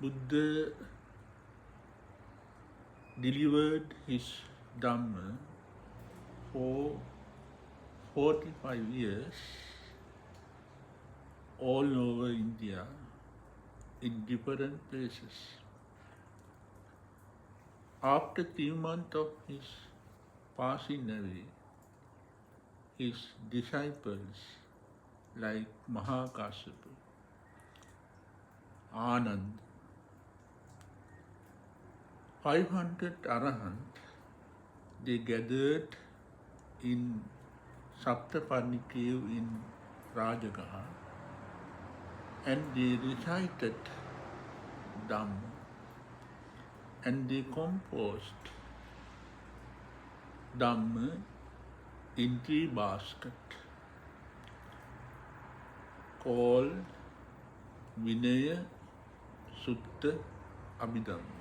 Buddha delivered his Dhamma for 45 years all over India in different places. After 3 months of his passing away, his disciples like Mahakasyapa, Anand, 500 Arahants, they gathered in Saptapani cave in Rajagaha and they recited Dhamma and they composed Dhamma in 3 baskets called Vinaya, Sutta, Abhidhamma.